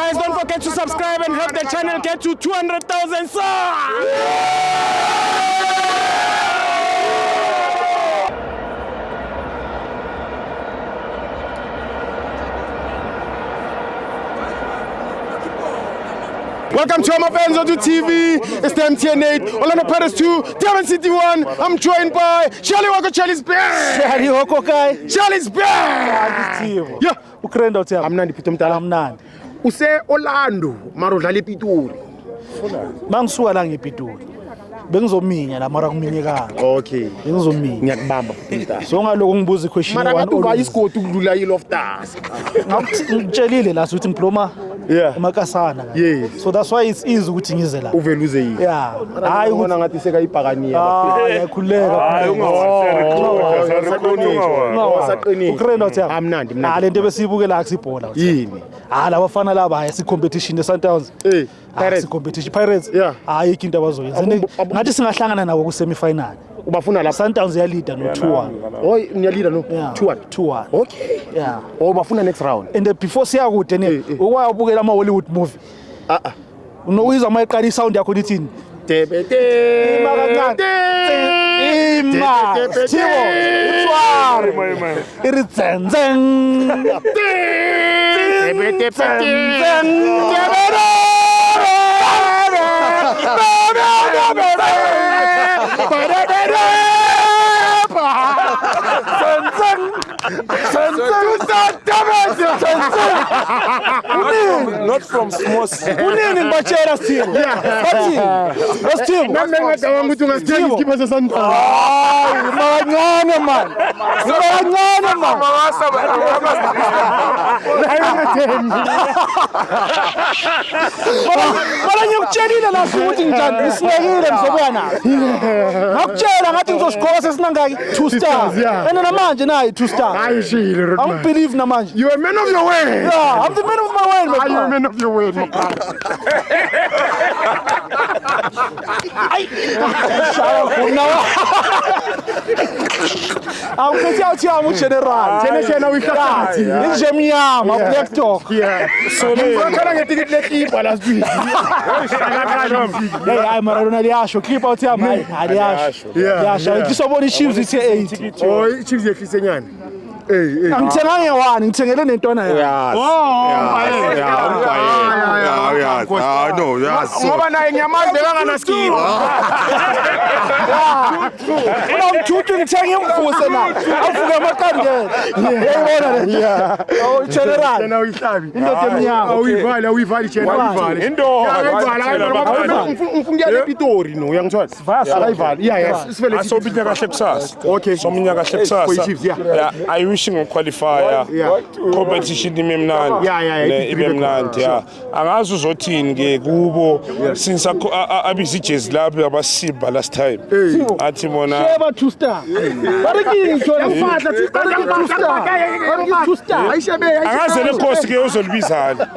Guys, don't forget to subscribe and help the channel get to 200,000 subs. Welcome to my fans on TV. It's the MTN8, Orlando Pirates 2, Durban City 1. I'm joined by Charlie Walker. Charlie's back. Charlie Walker guy. Charlie's back. Yeah. Ukrenda uthiyaphi? Amnandi Phito Mtala. Amnandi. Use Orlando, mara udlala ePitori. Mangisuka la ngePitori. Bengizominya la mara kuminyekanga. Okay. Bengizominya. Ngiyakubamba Phito. So ngaloko ngibuza iquestion Mara ngathi uba isigodi ukudlula iLoftus. Ngitshelile la ukuthi ngiploma emakasana. Yes. So that's why it's easy ukuthi ngize la. Uvela uze yini? Yeah. Hayi ubona ngathi sekayibhakaniya. Yakhuleka. Hayi Usaqinile. Ukrenda uthiyaphi? Amnandi mnandi. Hayi lento besiyibukela akusibhola uthi. Yini? Laba bafana laba haya si competition eSundowns. Pirates. Si competition Pirates. Yeah. Hayi ikinto abazoyenza. Ngathi singahlangana nabo ku semi-final. Ubafuna la Sundowns yalida no 2-1. Oy ngiyalida no 2-1. 2-1. Okay. Yeah. Bafuna next round. And before siyakude ne ukwabukela ama Hollywood movie. Unoyiza mayiqala sound yakho lithini? Tebete. Ima kancane. Ima. Thibo. Utswari. Iri tsenzeng. Tebete. Not from small city. Unini ngibachela Thibo. Bathi. Thibo. Ngicabanga ukuthi ungasithenga isikipha seSundowns. Hayi, kancane man. Kancane man. Mara ngikutshelile la ukuthi njani isinekile ngizobuya nayo. Ngakutshela ngathi ngizosiqoka sesinangaki 2 stars. And namanje nayi 2 stars. Hayi shile Rodman. I don't believe namanje. You are a man of your word. Yeah, I'm the man of my word. Are you a man of your word, my brother? Awukethi awuthiyama ugeneral. General uyihlathi. Injemnyama black dog. Yeah. So ngikhala ngetikiti lekipa last week. Hey, hayi Maradona liyasho clip awuthiyama hayi aliyasho. Liyasho ikisobona iChiefs ithe 8. Oh, iChiefs yehlisenyana. Angithenga nge1 ngithengele nentwana yayo. No, yes. Ngoba naye ngiyamazi bekangana skill. Unamthuthi ngithenge imvuse na. Avuke amaqandela. Uyayibona le? Yeah. Oh, general. Yena uyihlabi. Indoda emnyama. Awuyivali chena uyivali. Ngifungiyale ePitori no uyangithola. Akayivali. Yeah, sivele Asobinya kahle kusasa. Okay. Sominya kahle kusasa. Yeah, I wish ngiqualifya. Competition imemnandi. Imemnandi. Yeah. Angazi uzothini ke kubo since abisi jazz lapho abasimba last time. Athi bona Sheba 2 star. Bariki ngithola mfahla 2 star. Bariki 2 star. Ayishebe angaze lenkosi ke uzolibizana.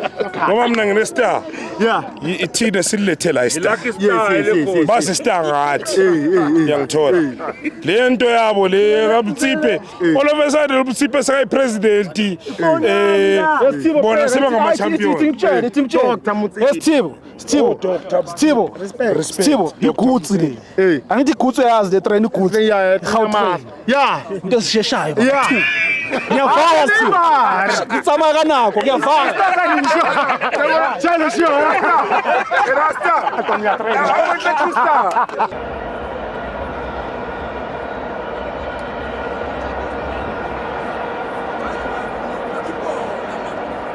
Ngoba mina ngine star. Yeah. Ithina sililethela istar. Yes. Base star ngathi. Ngiyangithola. Le nto yabo le kaButsipe. All of a sudden uButsipe sekayi president. Bona seba ngama champion. Steve, igutsi le. Angithi igutsi yazi le train igutsi. Yeah. Into esisheshayo. Yeah. Ngiyavala Steve. Ngitsama kanako, ngiyavala. Chalo sure. Rasta.